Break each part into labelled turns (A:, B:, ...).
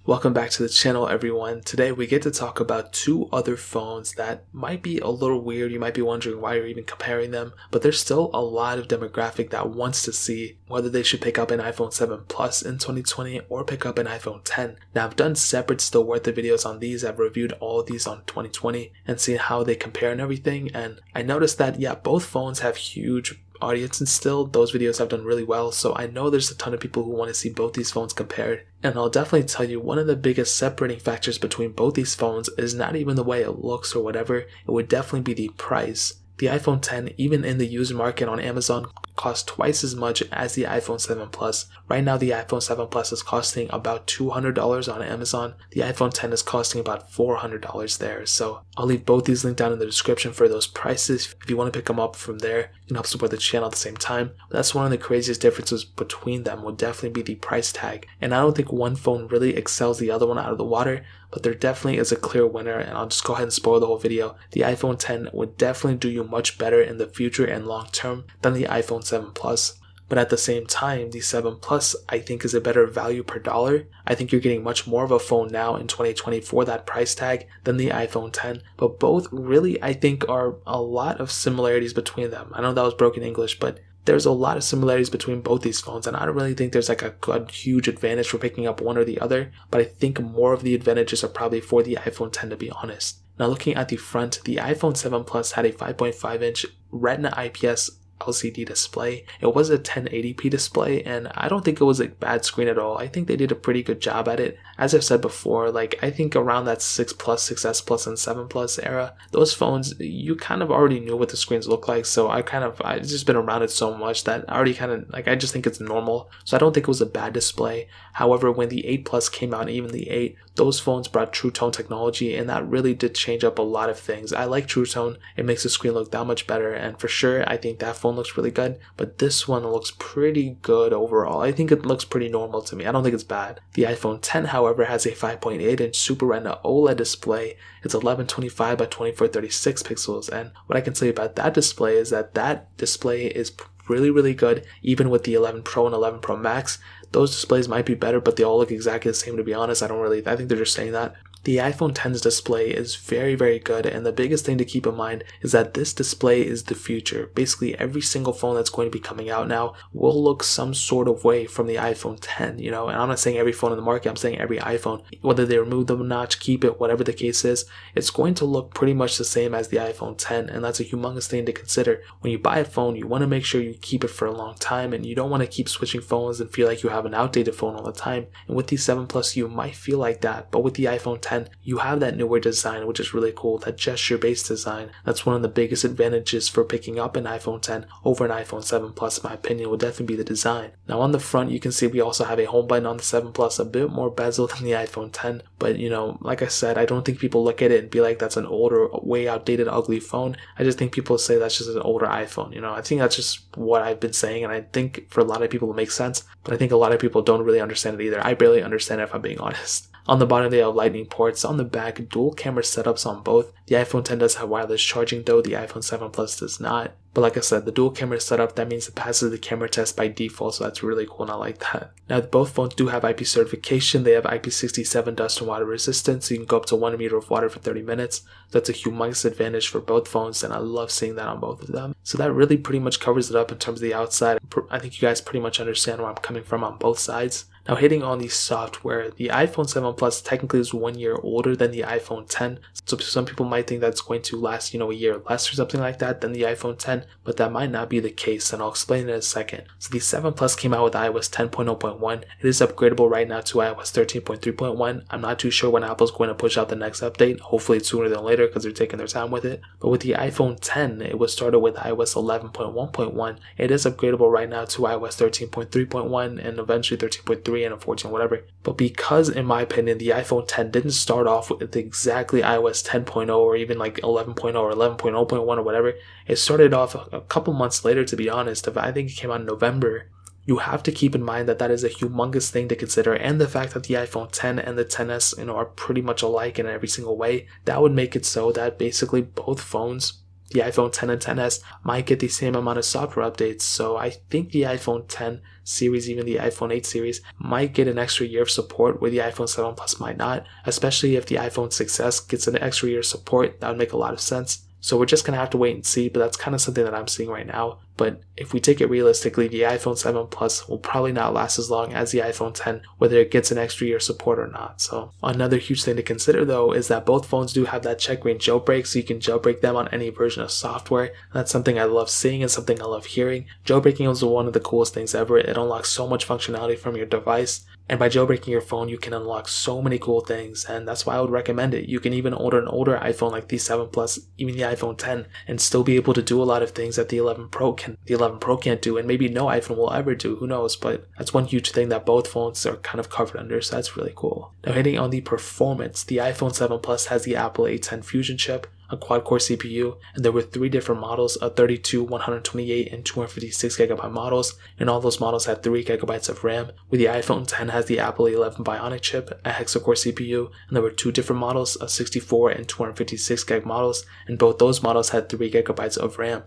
A: Welcome back to the channel, everyone. Today we get to talk about two other phones that might be a little weird. You might be wondering why you're even comparing them, but there's still a lot of demographic that wants to see whether they should pick up an iPhone 7 Plus in 2020 or pick up an iPhone 10. Now, I've done separate still worth the videos on these. I've reviewed all of these on 2020 and seen how they compare and everything, and I noticed that both phones have huge audience, and still those videos have done really well. So I know there's a ton of people who want to see both these phones compared, and I'll definitely tell you one of the biggest separating factors between both these phones is not even the way it looks or whatever. It would definitely be the price. The iPhone 10, even in the used market on Amazon, costs twice as much as the iPhone 7 Plus. Right now, the iPhone 7 Plus is costing about $200 on Amazon. The iPhone 10 is costing about $400 there. So I'll leave both these linked down in the description for those prices. If you want to pick them up from there, you can help support the channel at the same time. But that's one of the craziest differences between them would definitely be the price tag. And I don't think one phone really excels the other one out of the water, but there definitely is a clear winner, and I'll just go ahead and spoil the whole video. The iPhone 10 would definitely do you much better in the future and long term than the iPhone 7 Plus. But at the same time, the 7 Plus I think is a better value per dollar. I think you're getting much more of a phone now in 2020 for that price tag than the iPhone 10. But both really, I think, are a lot of similarities between them. I know that was broken English, but there's a lot of similarities between both these phones, and I don't really think there's like a huge advantage for picking up one or the other, but I think more of the advantages are probably for the iPhone 10, to be honest. Now, looking at the front, the iPhone 7 Plus had a 5.5-inch Retina IPS LCD display. It was a 1080p display, and I don't think it was a bad screen at all. I think they did a pretty good job at it. As I've said before, I think around that 6 Plus, 6S Plus, and 7 Plus era, those phones, you kind of already knew what the screens look like, so I've just been around it so much that I already I just think it's normal, so I don't think it was a bad display. However, when the 8 Plus came out, and even the 8, those phones brought True Tone technology, and that really did change up a lot of things. I like True Tone. It makes the screen look that much better, and for sure, I think that phone looks really good, but this one looks pretty good overall. I think it looks pretty normal to me. I don't think it's bad. The iPhone 10, however, has a 5.8-inch Super Retina OLED display. It's 1125 by 2436 pixels, and what I can tell you about that display is that display is really good, even with the 11 Pro and 11 Pro Max. Those displays might be better, but they all look exactly the same, to be honest. I think they're just saying that. The iPhone 10's display is very good, and the biggest thing to keep in mind is that this display is the future. Basically, every single phone that's going to be coming out now will look some sort of way from the iPhone 10, and I'm not saying every phone in the market, I'm saying every iPhone. Whether they remove the notch, keep it, whatever the case is, it's going to look pretty much the same as the iPhone 10, and that's a humongous thing to consider. When you buy a phone, you want to make sure you keep it for a long time, and you don't want to keep switching phones and feel like you have an outdated phone all the time. And with the 7 Plus, you might feel like that, but with the iPhone 10, you have that newer design, which is really cool, that gesture-based design. That's one of the biggest advantages for picking up an iPhone 10 over an iPhone 7 Plus, in my opinion, would definitely be the design. Now, on the front, you can see we also have a home button on the 7 Plus, a bit more bezel than the iPhone 10, but like I said, I don't think people look at it and be like, that's an older, way outdated, ugly phone. I just think people say that's just an older iPhone. I think that's just what I've been saying, and I think for a lot of people it makes sense, but I think a lot of people don't really understand it either. I barely understand it, if I'm being honest. On the bottom, they have lightning ports. On the back, dual camera setups on both. The iPhone 10 does have wireless charging, though the iPhone 7 Plus does not. But like I said, the dual camera setup, that means it passes the camera test by default, so that's really cool, and I like that. Now, both phones do have IP certification. They have IP67 dust and water resistance, so you can go up to 1 meter of water for 30 minutes. That's a humongous advantage for both phones, and I love seeing that on both of them. So that really pretty much covers it up in terms of the outside. I think you guys pretty much understand where I'm coming from on both sides. Now, hitting on the software, the iPhone 7 Plus technically is 1 year older than the iPhone 10. So some people might think that's going to last, a year less or something like that than the iPhone 10, but that might not be the case, and I'll explain in a second. So the 7 Plus came out with iOS 10.0.1. It is upgradable right now to iOS 13.3.1. I'm not too sure when Apple's going to push out the next update. Hopefully it's sooner than later because they're taking their time with it. But with the iPhone 10, it was started with iOS 11.1.1. It is upgradable right now to iOS 13.3.1 and eventually 13.3 and a 14, whatever. But because, in my opinion, the iPhone 10 didn't start off with exactly iOS 10.0 or even like 11.0 or 11.0.1 or whatever, it started off a couple months later, to be honest. I think it came out in November. You have to keep in mind that that is a humongous thing to consider, and the fact that the iPhone 10 and the 10s, are pretty much alike in every single way, that would make it so that basically both phones, the iPhone 10 and 10s might get the same amount of software updates. So I think the iPhone 10 series, even the iPhone 8 series, might get an extra year of support where the iPhone 7 Plus might not, especially if the iPhone 6s gets an extra year of support. That would make a lot of sense. So we're just going to have to wait and see, but that's kind of something that I'm seeing right now. But if we take it realistically, the iPhone 7 Plus will probably not last as long as the iPhone 10, whether it gets an extra year support or not. So another huge thing to consider though is that both phones do have that checkmate jailbreak, so you can jailbreak them on any version of software. That's something I love seeing and something I love hearing. Jailbreaking is one of the coolest things ever. It unlocks so much functionality from your device. And by jailbreaking your phone, you can unlock so many cool things, and that's why I would recommend it. You can even order an older iPhone like the 7 Plus, even the iPhone 10, and still be able to do a lot of things that the 11 Pro can't do, and maybe no iPhone will ever do, who knows, but that's one huge thing that both phones are kind of covered under, so that's really cool. Now hitting on the performance, the iPhone 7 Plus has the Apple A10 Fusion chip, a quad-core CPU, and there were 3 different models, a 32, 128, and 256GB models, and all those models had 3GB of RAM, where the iPhone 10 has the Apple A11 Bionic chip, a hexa-core CPU, and there were 2 different models, a 64 and 256GB models, and both those models had 3GB of RAM.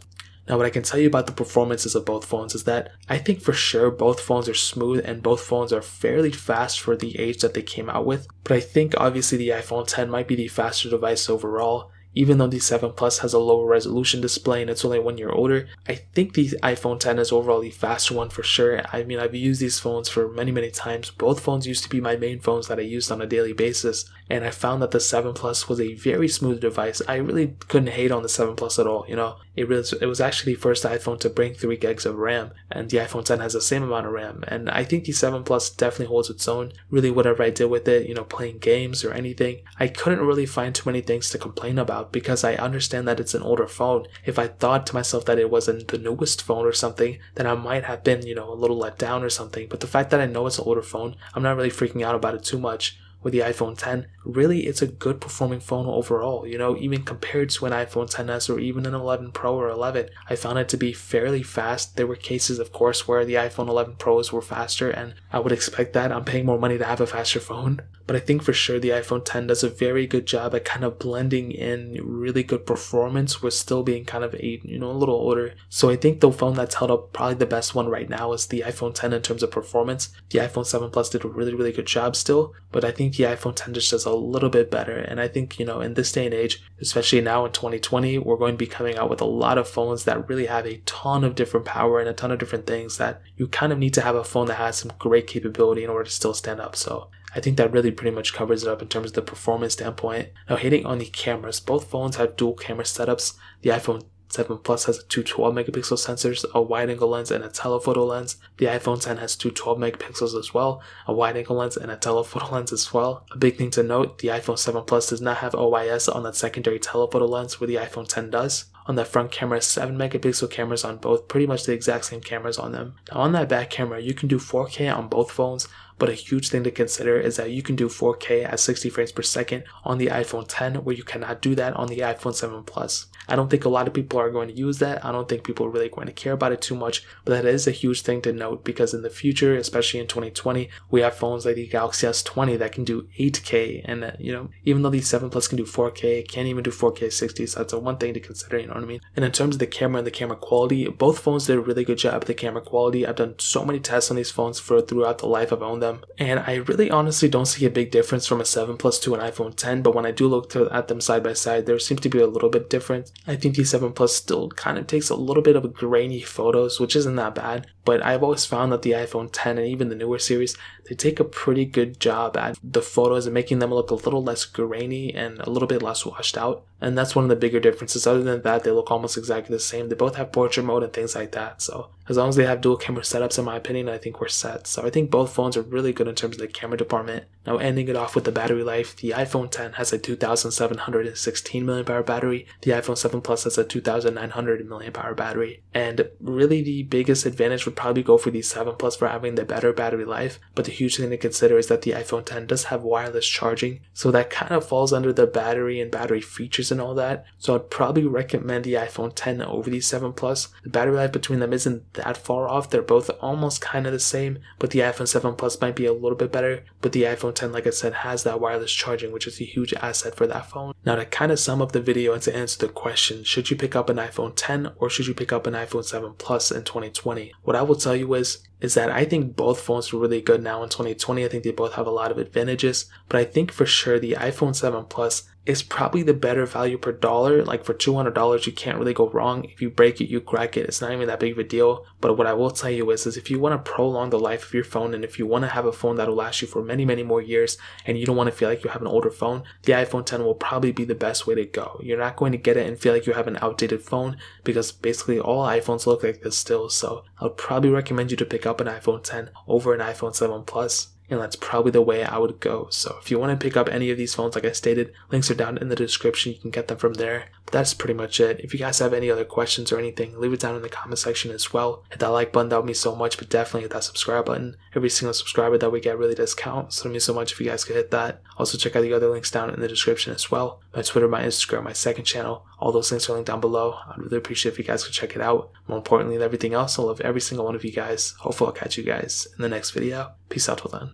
A: Now what I can tell you about the performances of both phones is that I think for sure both phones are smooth and both phones are fairly fast for the age that they came out with, but I think obviously the iPhone 10 might be the faster device overall. Even though the 7 Plus has a lower resolution display and it's only 1 year older, I think the iPhone 10 is overall the faster one for sure. I mean, I've used these phones for many times. Both phones used to be my main phones that I used on a daily basis, and I found that the 7 Plus was a very smooth device. I really couldn't hate on the 7 Plus at all, you know. It was actually the first iPhone to bring 3 gigs of RAM, and the iPhone 10 has the same amount of RAM, and I think the 7 Plus definitely holds its own. Really, whatever I did with it, you know, playing games or anything, I couldn't really find too many things to complain about because I understand that it's an older phone. If I thought to myself that it wasn't the newest phone or something, then I might have been, you know, a little let down or something, but the fact that I know it's an older phone, I'm not really freaking out about it too much. With the iPhone 10, really it's a good performing phone overall, you know, even compared to an iPhone 10s or even an 11 Pro or 11, I found it to be fairly fast. There were cases, of course, where the iPhone 11 Pros were faster, and I would expect that. I'm paying more money to have a faster phone, but I think for sure the iPhone 10 does a very good job at kind of blending in really good performance with still being kind of a little older. So I think the phone that's held up, probably the best one right now, is the iPhone 10 in terms of performance. The iPhone 7 Plus did a really good job still, but I think the iPhone 10 just does a little bit better. And I think, in this day and age, especially now in 2020, we're going to be coming out with a lot of phones that really have a ton of different power and a ton of different things that you kind of need to have a phone that has some great capability in order to still stand up. So I think that really pretty much covers it up in terms of the performance standpoint. Now hitting on the cameras, both phones have dual camera setups. The iPhone 7 Plus has two 12 megapixel sensors, a wide angle lens and a telephoto lens. The iPhone 10 has two 12 megapixels as well, a wide angle lens and a telephoto lens as well. A big thing to note, the iPhone 7 Plus does not have OIS on that secondary telephoto lens where the iPhone 10 does. On that front camera, 7 megapixel cameras on both, pretty much the exact same cameras on them. Now on that back camera, you can do 4K on both phones, but a huge thing to consider is that you can do 4K at 60 frames per second on the iPhone 10, where you cannot do that on the iPhone 7 Plus. I don't think a lot of people are going to use that. I don't think people are really going to care about it too much, but that is a huge thing to note because in the future, especially in 2020, we have phones like the Galaxy S20 that can do 8K, and even though the 7 Plus can do 4K, it can't even do 4K 60, so that's a one thing to consider, you know what I mean? And in terms of the camera and the camera quality, both phones did a really good job with the camera quality. I've done so many tests on these phones throughout the life I've owned them, and I really honestly don't see a big difference from a 7 Plus to an iPhone 10, but when I do look at them side by side, there seems to be a little bit different. I think the 7 Plus still kind of takes a little bit of grainy photos, which isn't that bad, but I've always found that the iPhone 10 and even the newer series, they take a pretty good job at the photos and making them look a little less grainy and a little bit less washed out, and that's one of the bigger differences. Other than that, they look almost exactly the same. They both have portrait mode and things like that, so as long as they have dual camera setups, in my opinion, I think we're set. So I think both phones are really good in terms of the camera department. Now ending it off with the battery life, the iPhone 10 has a 2716 mAh battery, the iPhone 7 Plus has a 2900 mAh battery, and really the biggest advantage would probably go for the 7 Plus for having the better battery life, but the huge thing to consider is that the iPhone 10 does have wireless charging, so that kind of falls under the battery and battery features and all that, so I'd probably recommend the iPhone 10 over the 7 Plus. The battery life between them isn't that far off. They're both almost kind of the same, but the iPhone 7 Plus might be a little bit better. But the iPhone 10, like I said, has that wireless charging, which is a huge asset for that phone. Now, to kind of sum up the video and to answer the question, should you pick up an iPhone 10 or should you pick up an iPhone 7 Plus in 2020? What I will tell you is that I think both phones are really good now in 2020. I think they both have a lot of advantages, but I think for sure the iPhone 7 Plus is probably the better value per dollar. Like for $200, you can't really go wrong. If you break it, you crack it. It's not even that big of a deal. But what I will tell you is if you want to prolong the life of your phone, and if you want to have a phone that will last you for many, many more years, and you don't want to feel like you have an older phone, the iPhone 10 will probably be the best way to go. You're not going to get it and feel like you have an outdated phone, because basically all iPhones look like this still. So I would probably recommend you to pick up an iPhone 10 over an iPhone 7 Plus. And that's probably the way I would go. So if you want to pick up any of these phones, like I stated, links are down in the description. You can get them from there. But that's pretty much it. If you guys have any other questions or anything, leave it down in the comment section as well. Hit that like button, that would mean so much, but definitely hit that subscribe button. Every single subscriber that we get really does count, so it means so much if you guys could hit that. Also check out the other links down in the description as well. My Twitter, my Instagram, my second channel, all those links are linked down below. I'd really appreciate if you guys could check it out. More importantly than everything else, I love every single one of you guys. Hopefully I'll catch you guys in the next video. Peace out till then.